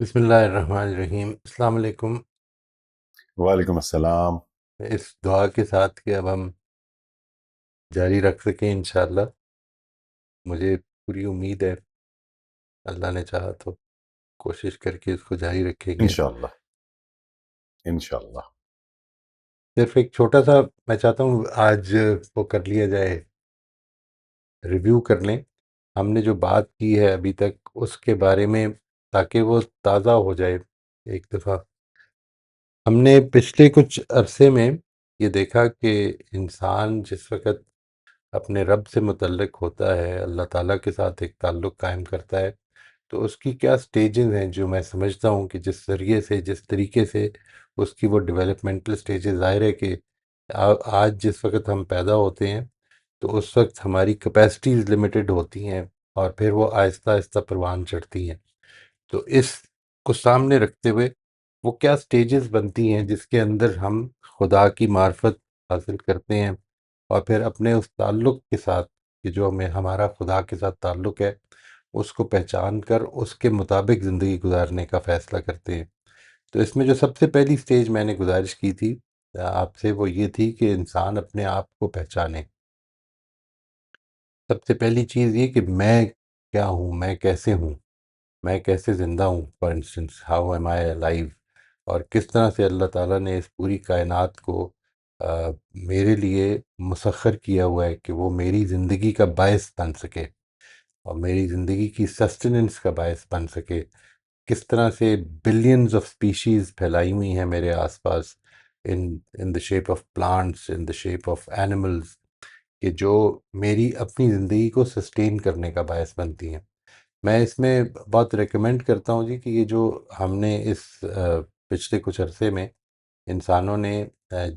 بسم اللہ الرحمن الرحیم، السلام علیکم۔ وعلیکم السلام۔ اس دعا کے ساتھ کہ اب ہم جاری رکھ سکیں انشاءاللہ۔ مجھے پوری امید ہے اللہ نے چاہا تو کوشش کر کے اس کو جاری رکھیں گے۔ انشاءاللہ انشاءاللہ۔ صرف ایک چھوٹا سا میں چاہتا ہوں آج وہ کر لیا جائے، ریویو کر لیں ہم نے جو بات کی ہے ابھی تک اس کے بارے میں، تاکہ وہ تازہ ہو جائے ایک دفعہ۔ ہم نے پچھلے کچھ عرصے میں یہ دیکھا کہ انسان جس وقت اپنے رب سے متعلق ہوتا ہے، اللہ تعالیٰ کے ساتھ ایک تعلق قائم کرتا ہے، تو اس کی کیا سٹیجز ہیں جو میں سمجھتا ہوں کہ جس ذریعے سے، جس طریقے سے اس کی وہ ڈیولپمنٹل سٹیجز، ظاہر ہے کہ آج جس وقت ہم پیدا ہوتے ہیں تو اس وقت ہماری کیپیسٹیز لمیٹڈ ہوتی ہیں، اور پھر وہ آہستہ آہستہ پروان چڑھتی ہیں۔ تو اس کو سامنے رکھتے ہوئے وہ کیا سٹیجز بنتی ہیں جس کے اندر ہم خدا کی معرفت حاصل کرتے ہیں، اور پھر اپنے اس تعلق کے ساتھ کہ جو ہمیں ہمارا خدا کے ساتھ تعلق ہے اس کو پہچان کر اس کے مطابق زندگی گزارنے کا فیصلہ کرتے ہیں۔ تو اس میں جو سب سے پہلی سٹیج میں نے گزارش کی تھی آپ سے، وہ یہ تھی کہ انسان اپنے آپ کو پہچانے۔ سب سے پہلی چیز یہ کہ میں کیا ہوں، میں کیسے ہوں، میں کیسے زندہ ہوں، for instance how am I alive, اور کس طرح سے اللہ تعالیٰ نے اس پوری کائنات کو میرے لیے مسخر کیا ہوا ہے کہ وہ میری زندگی کا باعث بن سکے، اور میری زندگی کی سسٹیننس کا باعث بن سکے۔ کس طرح سے بلینز آف سپیشیز پھیلائی ہوئی ہیں میرے آس پاس، in the shape of plants, in the shape of animals, کہ جو میری اپنی زندگی کو سسٹین کرنے کا باعث بنتی ہیں۔ میں اس میں بہت ریکمینڈ کرتا ہوں جی کہ یہ جو ہم نے اس پچھلے کچھ عرصے میں انسانوں نے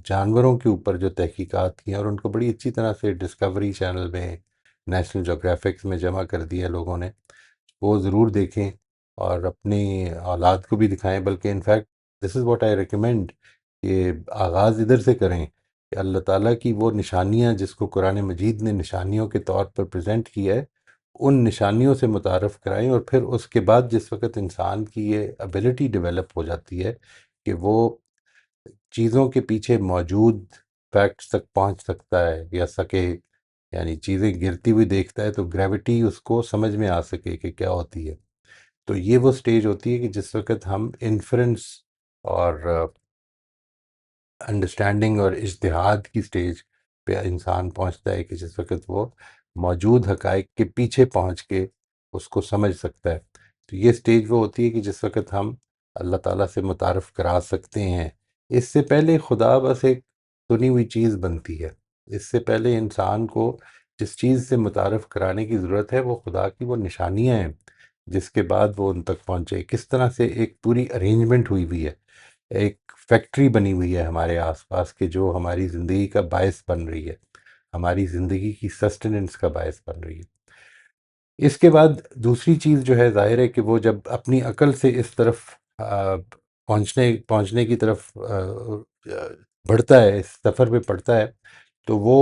جانوروں کے اوپر جو تحقیقات کی ہیں، اور ان کو بڑی اچھی طرح سے ڈسکوری چینل میں، نیشنل جغرافکس میں جمع کر دیا لوگوں نے، وہ ضرور دیکھیں اور اپنی اولاد کو بھی دکھائیں۔ بلکہ in fact this is what I recommend کہ آغاز ادھر سے کریں کہ اللہ تعالیٰ کی وہ نشانیاں جس کو قرآن مجید نے نشانیوں کے طور پر پریزنٹ کیا ہے، ان نشانیوں سے متعارف کرائیں، اور پھر اس کے بعد جس وقت انسان کی یہ ابیلٹی ڈیولپ ہو جاتی ہے کہ وہ چیزوں کے پیچھے موجود فیکٹس تک پہنچ سکتا ہے یا سکے، یعنی چیزیں گرتی ہوئی دیکھتا ہے تو گریوٹی اس کو سمجھ میں آ سکے کہ کیا ہوتی ہے، تو یہ وہ سٹیج ہوتی ہے کہ جس وقت ہم انفرنس اور انڈرسٹینڈنگ اور اجتہاد کی سٹیج پہ انسان پہنچتا ہے، کہ جس وقت وہ موجود حقائق کے پیچھے پہنچ کے اس کو سمجھ سکتا ہے۔ تو یہ سٹیج وہ ہوتی ہے کہ جس وقت ہم اللہ تعالیٰ سے متعارف کرا سکتے ہیں۔ اس سے پہلے خدا بس ایک سنی ہوئی چیز بنتی ہے۔ اس سے پہلے انسان کو جس چیز سے متعارف کرانے کی ضرورت ہے وہ خدا کی وہ نشانیاں ہیں، جس کے بعد وہ ان تک پہنچے۔ کس طرح سے ایک پوری ارینجمنٹ ہوئی ہوئی ہے، ایک فیکٹری بنی ہوئی ہے ہمارے آس پاس، کہ جو ہماری زندگی کا باعث بن رہی ہے، ہماری زندگی کی سسٹیننس کا باعث بن رہی ہے۔ اس کے بعد دوسری چیز جو ہے، ظاہر ہے کہ وہ جب اپنی عقل سے اس طرف پہنچنے کی طرف بڑھتا ہے، اس سفر پہ پڑتا ہے، تو وہ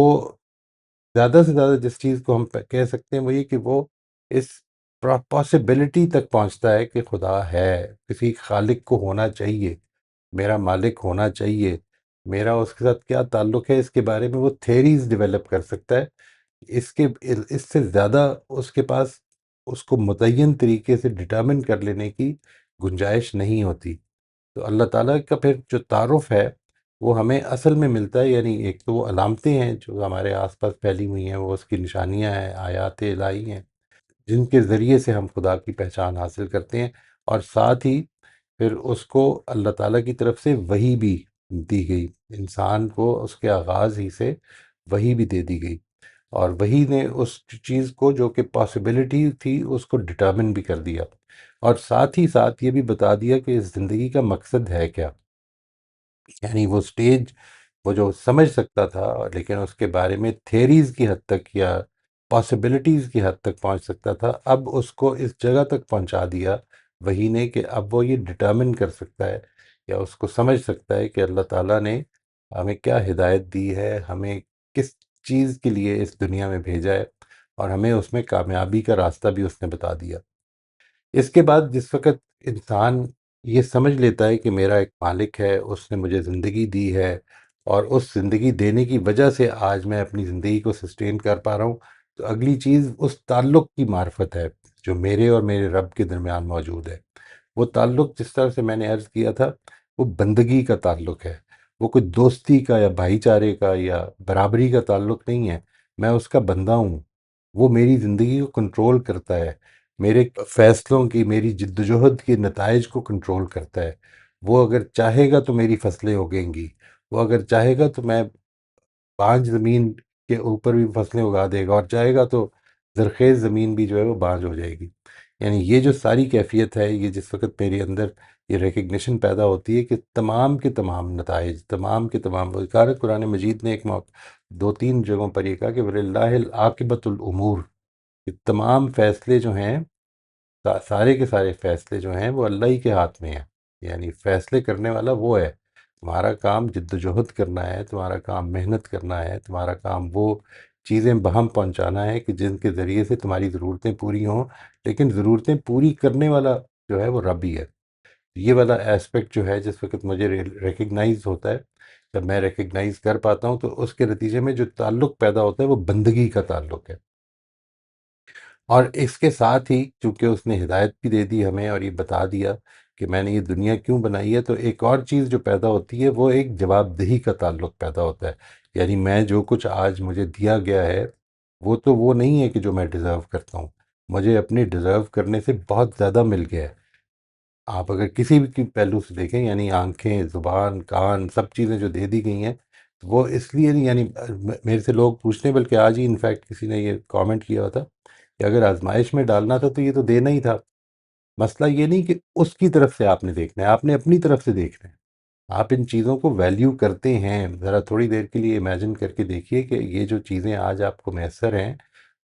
زیادہ سے زیادہ جس چیز کو ہم کہہ سکتے ہیں وہ یہ کہ وہ اس پاسبلٹی تک پہنچتا ہے کہ خدا ہے، کسی خالق کو ہونا چاہیے، میرا مالک ہونا چاہیے، میرا اس کے ساتھ کیا تعلق ہے، اس کے بارے میں وہ تھیریز ڈیولپ کر سکتا ہے۔ اس سے زیادہ اس کے پاس اس کو متعین طریقے سے ڈٹرمن کر لینے کی گنجائش نہیں ہوتی۔ تو اللہ تعالیٰ کا پھر جو تعارف ہے وہ ہمیں اصل میں ملتا ہے، یعنی ایک تو وہ علامتیں ہیں جو ہمارے آس پاس پھیلی ہوئی ہیں، وہ اس کی نشانیاں ہیں، آیات الہی ہیں، جن کے ذریعے سے ہم خدا کی پہچان حاصل کرتے ہیں، اور ساتھ ہی پھر اس کو اللہ تعالیٰ کی طرف سے وحی بھی دی گئی، انسان کو اس کے آغاز ہی سے وحی بھی دے دی گئی، اور وحی نے اس چیز کو جو کہ پاسبلٹی تھی اس کو ڈٹرمن بھی کر دیا، اور ساتھ ہی ساتھ یہ بھی بتا دیا کہ اس زندگی کا مقصد ہے کیا۔ یعنی وہ سٹیج، وہ جو سمجھ سکتا تھا لیکن اس کے بارے میں تھیریز کی حد تک یا پاسبلٹیز کی حد تک پہنچ سکتا تھا، اب اس کو اس جگہ تک پہنچا دیا وہی نے کہ اب وہ یہ ڈٹرمن کر سکتا ہے یا اس کو سمجھ سکتا ہے کہ اللہ تعالیٰ نے ہمیں کیا ہدایت دی ہے، ہمیں کس چیز کے لیے اس دنیا میں بھیجا ہے، اور ہمیں اس میں کامیابی کا راستہ بھی اس نے بتا دیا۔ اس کے بعد جس وقت انسان یہ سمجھ لیتا ہے کہ میرا ایک مالک ہے، اس نے مجھے زندگی دی ہے، اور اس زندگی دینے کی وجہ سے آج میں اپنی زندگی کو سسٹین کر پا رہا ہوں، تو اگلی چیز اس تعلق کی معرفت ہے جو میرے اور میرے رب کے درمیان موجود ہے۔ وہ تعلق جس طرح سے میں نے عرض کیا تھا، وہ بندگی کا تعلق ہے، وہ کوئی دوستی کا یا بھائی چارے کا یا برابری کا تعلق نہیں ہے۔ میں اس کا بندہ ہوں، وہ میری زندگی کو کنٹرول کرتا ہے، میرے فیصلوں کی، میری جد و جہد کے نتائج کو کنٹرول کرتا ہے۔ وہ اگر چاہے گا تو میری فصلیں اگیں گی، وہ اگر چاہے گا تو میں بانجھ زمین کے اوپر بھی فصلیں اگا دے گا، اور چاہے گا تو زرخیز زمین بھی جو ہے وہ بانجھ ہو جائے گی۔ یعنی یہ جو ساری کیفیت ہے، یہ جس وقت میرے اندر یہ ریکگنیشن پیدا ہوتی ہے کہ تمام کے تمام نتائج، تمام کے تمام، وہ کہا ہے قرآن مجید نے ایک موقع دو تین جگہوں پر یہ کہا کہ وَلِلَّهِ الْعَاقِبَةُ الْأُمُورِ، کہ تمام فیصلے جو ہیں، سارے کے سارے فیصلے جو ہیں وہ اللہ ہی کے ہاتھ میں ہیں۔ یعنی فیصلے کرنے والا وہ ہے۔ تمہارا کام جد و جہد کرنا ہے، تمہارا کام محنت کرنا ہے، تمہارا کام وہ چیزیں بہم پہنچانا ہے کہ جن کے ذریعے سے تمہاری ضرورتیں پوری ہوں، لیکن ضرورتیں پوری کرنے والا جو ہے وہ رب ہی ہے۔ یہ والا ایسپیکٹ جو ہے، جس وقت مجھے ریکگنائز ہوتا ہے، جب میں ریکگنائز کر پاتا ہوں، تو اس کے نتیجے میں جو تعلق پیدا ہوتا ہے وہ بندگی کا تعلق ہے۔ اور اس کے ساتھ ہی چونکہ اس نے ہدایت بھی دے دی ہمیں اور یہ بتا دیا کہ میں نے یہ دنیا کیوں بنائی ہے، تو ایک اور چیز جو پیدا ہوتی ہے وہ ایک جواب دہی کا تعلق پیدا ہوتا ہے۔ یعنی میں جو کچھ آج مجھے دیا گیا ہے، وہ تو وہ نہیں ہے کہ جو میں ڈیزرو کرتا ہوں، مجھے اپنے ڈیزرو کرنے سے بہت زیادہ مل گیا ہے۔ آپ اگر کسی بھی پہلو سے دیکھیں، یعنی آنکھیں، زبان، کان، سب چیزیں جو دے دی گئی ہیں، وہ اس لیے نہیں، یعنی میرے سے لوگ پوچھتے ہیں، بلکہ آج ہی انفیکٹ کسی نے یہ کامنٹ کیا ہوا تھا کہ اگر آزمائش میں ڈالنا تھا تو یہ تو دینا ہی تھا۔ مسئلہ یہ نہیں کہ اس کی طرف سے آپ نے دیکھنا ہے، آپ نے اپنی طرف سے دیکھنا ہے۔ آپ ان چیزوں کو ویلیو کرتے ہیں، ذرا تھوڑی دیر کے لیے امیجن کر کے دیکھیے کہ یہ جو چیزیں آج آپ کو میسر ہیں،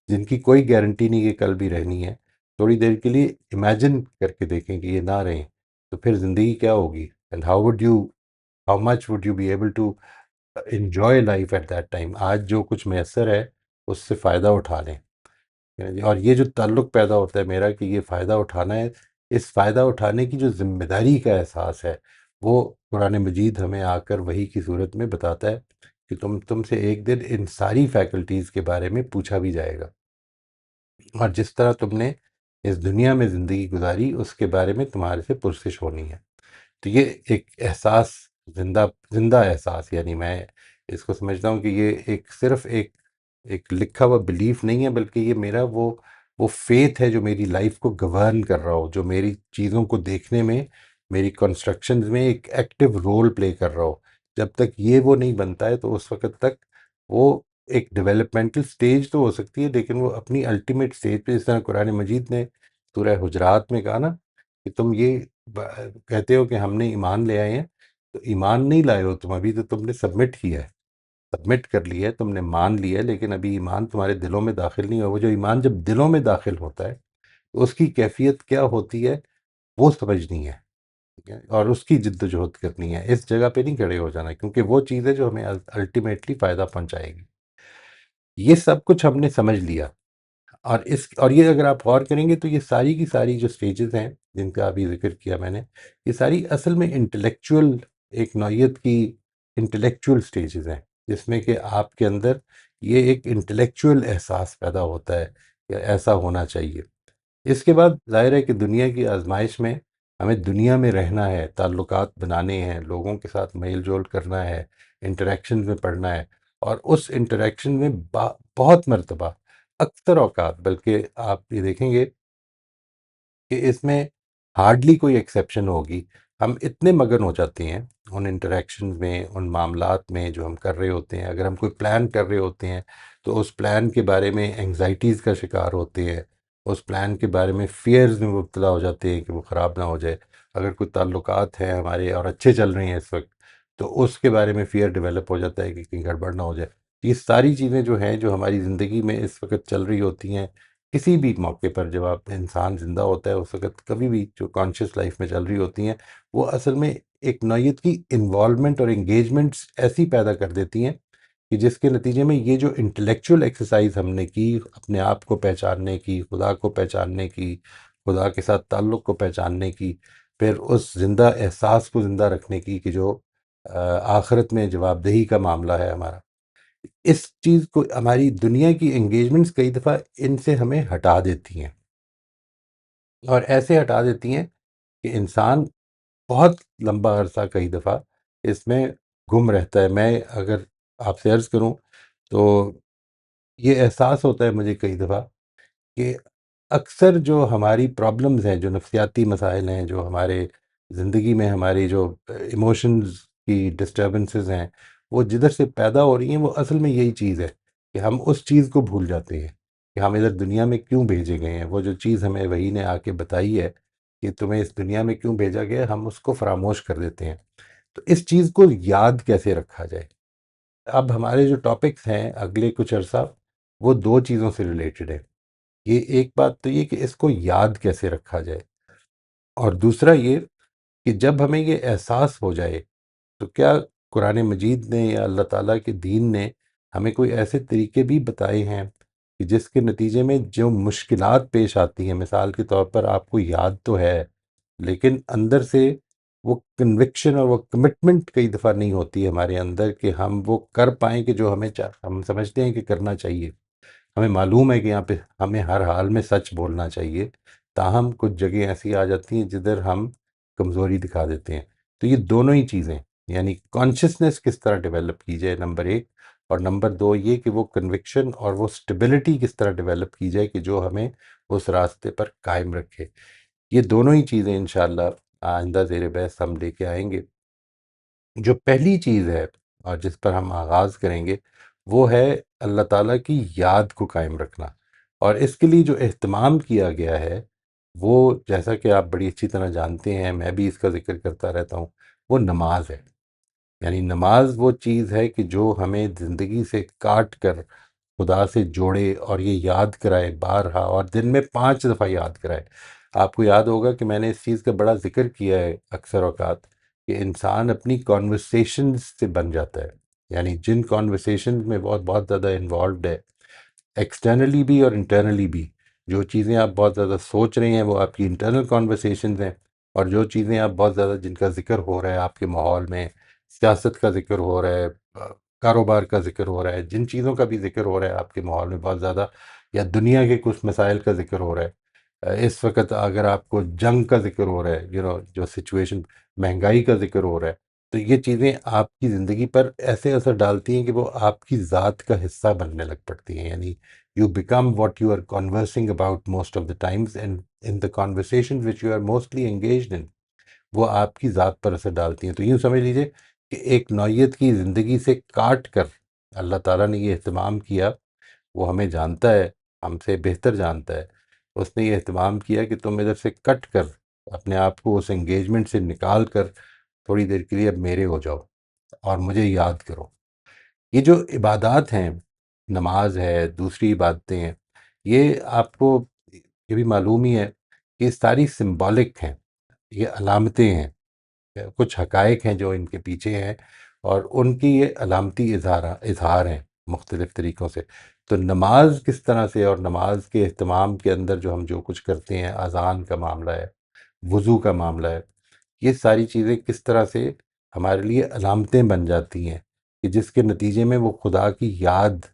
جن کی کوئی گارنٹی نہیں کہ کل بھی رہنی ہے، تھوڑی دیر کے لیے امیجن کر کے دیکھیں کہ یہ نہ رہیں، تو پھر زندگی کیا ہوگی، and how much would you be able to enjoy life at that time. آج جو کچھ میسر ہے اس سے فائدہ اٹھا لیں۔ اور یہ جو تعلق پیدا ہوتا ہے میرا کہ یہ فائدہ اٹھانا ہے، اس فائدہ اٹھانے کی جو ذمہ داری کا احساس ہے، وہ قرآن مجید ہمیں آ کر وحی کی صورت میں بتاتا ہے کہ تم سے ایک دن ان ساری فیکلٹیز کے بارے میں پوچھا بھی جائے گا، اور جس طرح تم نے اس دنیا میں زندگی گزاری اس کے بارے میں تمہارے سے پرسش ہونی ہے۔ تو یہ ایک احساس، زندہ احساس، یعنی میں اس کو سمجھتا ہوں کہ یہ ایک لکھا ہوا بلیف نہیں ہے، بلکہ یہ میرا وہ فیتھ ہے جو میری لائف کو گورن کر رہا ہو، جو میری چیزوں کو دیکھنے میں، میری کنسٹرکشنز میں ایک ایکٹیو رول پلے کر رہا ہو۔ جب تک یہ وہ نہیں بنتا ہے تو اس وقت تک وہ ایک ڈیولپمنٹل سٹیج تو ہو سکتی ہے، لیکن وہ اپنی الٹیمیٹ سٹیج پہ، جس طرح قرآن مجید نے سورہ حجرات میں کہا نا کہ تم یہ کہتے ہو کہ ہم نے ایمان لے آئے ہیں، تو ایمان نہیں لائے ہو تم، ابھی تو تم نے سبمٹ کیا ہے، سبمٹ کر لیا ہے، تم نے مان لیا ہے، لیکن ابھی ایمان تمہارے دلوں میں داخل نہیں ہوا۔ وہ جو ایمان جب دلوں میں داخل ہوتا ہے تو اس کی کیفیت کیا ہوتی ہے وہ سمجھنی ہے، ٹھیک ہے؟ اور اس کی جد و جہد کرنی ہے، اس جگہ پہ نہیں کھڑے ہو جانا، کیونکہ وہ چیز ہے جو ہمیں الٹیمیٹلی فائدہ پہنچائے گی۔ یہ سب کچھ ہم نے سمجھ لیا، اور یہ اگر آپ غور کریں گے تو یہ ساری کی ساری جو سٹیجز ہیں جن کا ابھی ذکر کیا میں نے، یہ ساری اصل میں انٹلیکچول، ایک نوعیت کی انٹلیکچول سٹیجز ہیں، جس میں کہ آپ کے اندر یہ ایک انٹلیکچول احساس پیدا ہوتا ہے کہ ایسا ہونا چاہیے۔ اس کے بعد ظاہر ہے کہ دنیا کی آزمائش میں ہمیں دنیا میں رہنا ہے، تعلقات بنانے ہیں، لوگوں کے ساتھ میل جول کرنا ہے، انٹریکشن میں پڑھنا ہے، اور اس انٹریکشن میں بہت مرتبہ، اکثر اوقات، بلکہ آپ یہ دیکھیں گے کہ اس میں ہارڈلی کوئی ایکسیپشن ہوگی، ہم اتنے مگن ہو جاتے ہیں ان انٹریکشنز میں، ان معاملات میں جو ہم کر رہے ہوتے ہیں۔ اگر ہم کوئی پلان کر رہے ہوتے ہیں تو اس پلان کے بارے میں انگزائٹیز کا شکار ہوتے ہیں، اس پلان کے بارے میں فیئرز میں مبتلا ہو جاتے ہیں کہ وہ خراب نہ ہو جائے۔ اگر کوئی تعلقات ہیں ہمارے اور اچھے چل رہے ہیں اس وقت، تو اس کے بارے میں فیئر ڈیولپ ہو جاتا ہے کہ کہیں گڑبڑ نہ ہو جائے۔ یہ ساری چیزیں جو ہیں، جو ہماری زندگی میں اس وقت چل رہی ہوتی ہیں، کسی بھی موقع پر جب آپ انسان زندہ ہوتا ہے اس وقت کبھی بھی جو کانشیس لائف میں چل رہی ہوتی ہیں، وہ اصل میں ایک نوعیت کی انوالومنٹ اور انگیجمنٹس ایسی پیدا کر دیتی ہیں کہ جس کے نتیجے میں یہ جو انٹلیکچول ایکسرسائز ہم نے کی، اپنے آپ کو پہچاننے کی، خدا کو پہچاننے کی، خدا کے ساتھ تعلق کو پہچاننے کی، پھر اس زندہ احساس کو زندہ رکھنے کی کہ جو آخرت میں جواب دہی کا معاملہ ہے ہمارا. اس چیز کو ہماری دنیا کی انگیجمنٹس کئی دفعہ ان سے ہمیں ہٹا دیتی ہیں، اور ایسے ہٹا دیتی ہیں کہ انسان بہت لمبا عرصہ کئی دفعہ اس میں گم رہتا ہے. میں اگر آپ سے عرض کروں تو یہ احساس ہوتا ہے مجھے کئی دفعہ کہ اکثر جو ہماری پرابلمز ہیں، جو نفسیاتی مسائل ہیں، جو ہمارے زندگی میں ہماری جو ایموشنز کی ڈسٹربنسز ہیں، وہ جدھر سے پیدا ہو رہی ہیں، وہ اصل میں یہی چیز ہے کہ ہم اس چیز کو بھول جاتے ہیں کہ ہم ادھر دنیا میں کیوں بھیجے گئے ہیں. وہ جو چیز ہمیں وحی نے آ کے بتائی ہے کہ تمہیں اس دنیا میں کیوں بھیجا گیا ہے، ہم اس کو فراموش کر دیتے ہیں. تو اس چیز کو یاد کیسے رکھا جائے؟ اب ہمارے جو ٹاپکس ہیں اگلے کچھ عرصہ، وہ دو چیزوں سے ریلیٹڈ ہے. یہ ایک بات تو یہ کہ اس کو یاد کیسے رکھا جائے، اور دوسرا یہ کہ جب ہمیں یہ احساس ہو جائے تو کیا قرآن مجید نے یا اللہ تعالیٰ کے دین نے ہمیں کوئی ایسے طریقے بھی بتائے ہیں کہ جس کے نتیجے میں جو مشکلات پیش آتی ہیں، مثال کے طور پر آپ کو یاد تو ہے لیکن اندر سے وہ کنوکشن اور وہ کمٹمنٹ کئی دفعہ نہیں ہوتی ہمارے اندر کہ ہم وہ کر پائیں کہ جو ہم سمجھتے ہیں کہ کرنا چاہیے. ہمیں معلوم ہے کہ یہاں پہ ہمیں ہر حال میں سچ بولنا چاہیے، تاہم کچھ جگہیں ایسی آ جاتی ہیں جدھر ہم کمزوری دکھا دیتے ہیں. تو یہ دونوں ہی چیزیں، یعنی کانشسنس کس طرح ڈیولپ کی جائے نمبر ایک، اور نمبر دو یہ کہ وہ کنوکشن اور وہ سٹیبلٹی کس طرح ڈیولپ کی جائے کہ جو ہمیں اس راستے پر قائم رکھے. یہ دونوں ہی چیزیں انشاءاللہ آئندہ زیر بحث ہم لے کے آئیں گے. جو پہلی چیز ہے اور جس پر ہم آغاز کریں گے وہ ہے اللہ تعالیٰ کی یاد کو قائم رکھنا. اور اس کے لیے جو اہتمام کیا گیا ہے وہ، جیسا کہ آپ بڑی اچھی طرح جانتے ہیں، میں بھی اس کا ذکر کرتا رہتا ہوں، وہ نماز ہے. یعنی نماز وہ چیز ہے کہ جو ہمیں زندگی سے کاٹ کر خدا سے جوڑے اور یہ یاد کرائے بارہا، اور دن میں 5 دفعہ یاد کرائے. آپ کو یاد ہوگا کہ میں نے اس چیز کا بڑا ذکر کیا ہے اکثر اوقات کہ انسان اپنی کانورسیشنز سے بن جاتا ہے. یعنی جن کانورسیشنز میں بہت بہت زیادہ انوالوڈ ہے، ایکسٹرنلی بھی اور انٹرنلی بھی، جو چیزیں آپ بہت زیادہ سوچ رہے ہیں وہ آپ کی انٹرنل کانورسیشنز ہیں، اور جو چیزیں آپ بہت زیادہ جن کا ذکر ہو رہا ہے آپ کے ماحول میں، سیاست کا ذکر ہو رہا ہے، کاروبار کا ذکر ہو رہا ہے، جن چیزوں کا بھی ذکر ہو رہا ہے آپ کے ماحول میں بہت زیادہ، یا دنیا کے کچھ مسائل کا ذکر ہو رہا ہے. اس وقت اگر آپ کو جنگ کا ذکر ہو رہا ہے، جو سچویشن، مہنگائی کا ذکر ہو رہا ہے، تو یہ چیزیں آپ کی زندگی پر ایسے اثر ڈالتی ہیں کہ وہ آپ کی ذات کا حصہ بننے لگ پڑتی ہیں. یعنی you become what you are conversing about most of the times, and in the conversations which you are mostly engaged in وہ آپ کی ذات پر اثر ڈالتی ہیں. تو یوں سمجھ لیجئے کہ ایک نوعیت کی زندگی سے کاٹ کر اللہ تعالیٰ نے یہ اہتمام کیا. وہ ہمیں جانتا ہے، ہم سے بہتر جانتا ہے. اس نے یہ اہتمام کیا کہ تم ادھر سے کٹ کر اپنے آپ کو اس انگیجمنٹ سے نکال کر تھوڑی دیر کے لیے اب میرے ہو جاؤ اور مجھے یاد کرو. یہ جو عبادات ہیں، نماز ہے، دوسری عبادتیں ہیں، یہ آپ کو یہ بھی معلوم ہی ہے کہ یہ ساری سمبولک ہیں، یہ علامتیں ہیں، کچھ حقائق ہیں جو ان کے پیچھے ہیں، اور ان کی یہ علامتی اظہار ہیں مختلف طریقوں سے. تو نماز کس طرح سے، اور نماز کے اہتمام کے اندر جو ہم جو کچھ کرتے ہیں، اذان کا معاملہ ہے، وضو کا معاملہ ہے، یہ ساری چیزیں کس طرح سے ہمارے لیے علامتیں بن جاتی ہیں کہ جس کے نتیجے میں وہ خدا کی یاد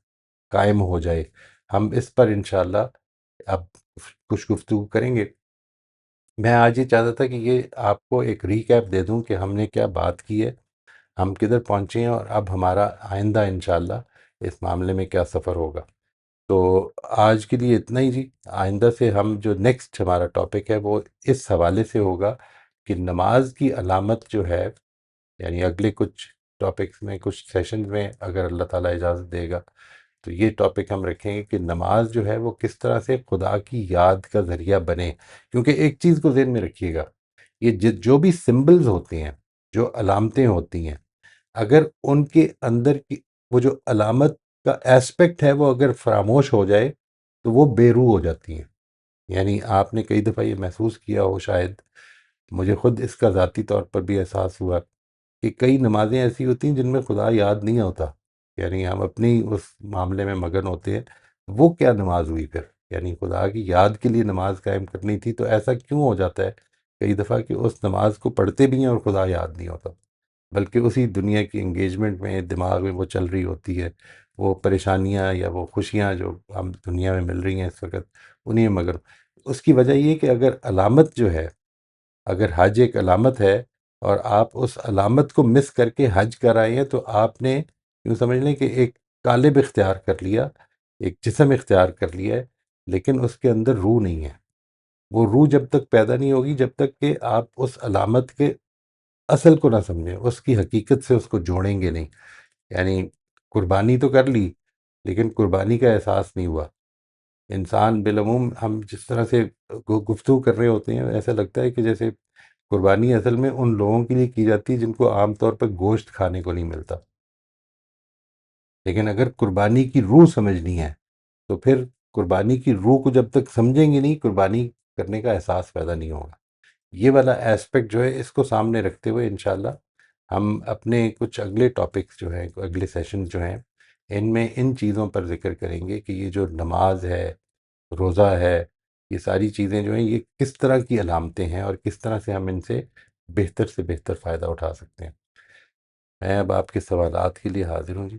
قائم ہو جائے. ہم اس پر انشاءاللہ اب کچھ گفتگو کریں گے. میں آج یہ چاہتا تھا کہ یہ آپ کو ایک ریکیپ دے دوں کہ ہم نے کیا بات کی ہے، ہم کدھر پہنچے ہیں، اور اب ہمارا آئندہ انشاءاللہ اس معاملے میں کیا سفر ہوگا. تو آج کے لیے اتنا ہی جی. آئندہ سے ہم جو نیکسٹ ہمارا ٹاپک ہے وہ اس حوالے سے ہوگا کہ نماز کی علامت جو ہے، یعنی اگلے کچھ ٹاپکس میں، کچھ سیشنز میں اگر اللہ تعالیٰ اجازت دے گا تو یہ ٹاپک ہم رکھیں گے کہ نماز جو ہے وہ کس طرح سے خدا کی یاد کا ذریعہ بنے. کیونکہ ایک چیز کو ذہن میں رکھیے گا، یہ جو بھی سمبلز ہوتے ہیں، جو علامتیں ہوتی ہیں، اگر ان کے اندر کی وہ جو علامت کا ایسپیکٹ ہے وہ اگر فراموش ہو جائے تو وہ بے روح ہو جاتی ہیں. یعنی آپ نے کئی دفعہ یہ محسوس کیا ہو، شاید مجھے خود اس کا ذاتی طور پر بھی احساس ہوا کہ کئی نمازیں ایسی ہوتی ہیں جن میں خدا یاد نہیں ہوتا. یعنی ہم اپنی اس معاملے میں مگن ہوتے ہیں، وہ کیا نماز ہوئی پھر. یعنی خدا کی یاد کے لیے نماز قائم کرنی تھی، تو ایسا کیوں ہو جاتا ہے کئی دفعہ کہ اس نماز کو پڑھتے بھی ہیں اور خدا یاد نہیں ہوتا، بلکہ اسی دنیا کی انگیجمنٹ میں دماغ میں وہ چل رہی ہوتی ہے، وہ پریشانیاں یا وہ خوشیاں جو ہم دنیا میں مل رہی ہیں اس وقت انہیں مگر اس کی وجہ یہ کہ اگر علامت جو ہے، اگر حج ایک علامت ہے اور آپ اس علامت کو مس کر کے حج کر آئے ہیں، تو آپ نے یوں سمجھ لیں کہ ایک قالب اختیار کر لیا، ایک جسم اختیار کر لیا ہے، لیکن اس کے اندر روح نہیں ہے۔ وہ روح جب تک پیدا نہیں ہوگی جب تک کہ آپ اس علامت کے اصل کو نہ سمجھیں، اس کی حقیقت سے اس کو جوڑیں گے نہیں۔ یعنی قربانی تو کر لی لیکن قربانی کا احساس نہیں ہوا۔ انسان بالعموم ہم جس طرح سے گفتگو کر رہے ہوتے ہیں، ایسا لگتا ہے کہ جیسے قربانی اصل میں ان لوگوں کے لیے کی جاتی ہے جن کو عام طور پر گوشت کھانے کو نہیں ملتا، لیکن اگر قربانی کی روح سمجھنی ہے تو پھر قربانی کی روح کو جب تک سمجھیں گے نہیں، قربانی کرنے کا احساس پیدا نہیں ہوگا۔ یہ والا ایسپیکٹ جو ہے اس کو سامنے رکھتے ہوئے انشاءاللہ ہم اپنے کچھ اگلے ٹاپکس جو ہیں، اگلے سیشنز جو ہیں، ان میں ان چیزوں پر ذکر کریں گے کہ یہ جو نماز ہے، روزہ ہے، یہ ساری چیزیں جو ہیں یہ کس طرح کی علامتیں ہیں اور کس طرح سے ہم ان سے بہتر فائدہ اٹھا سکتے ہیں۔ میں اب آپ کے سوالات کے لیے حاضر ہوں جی۔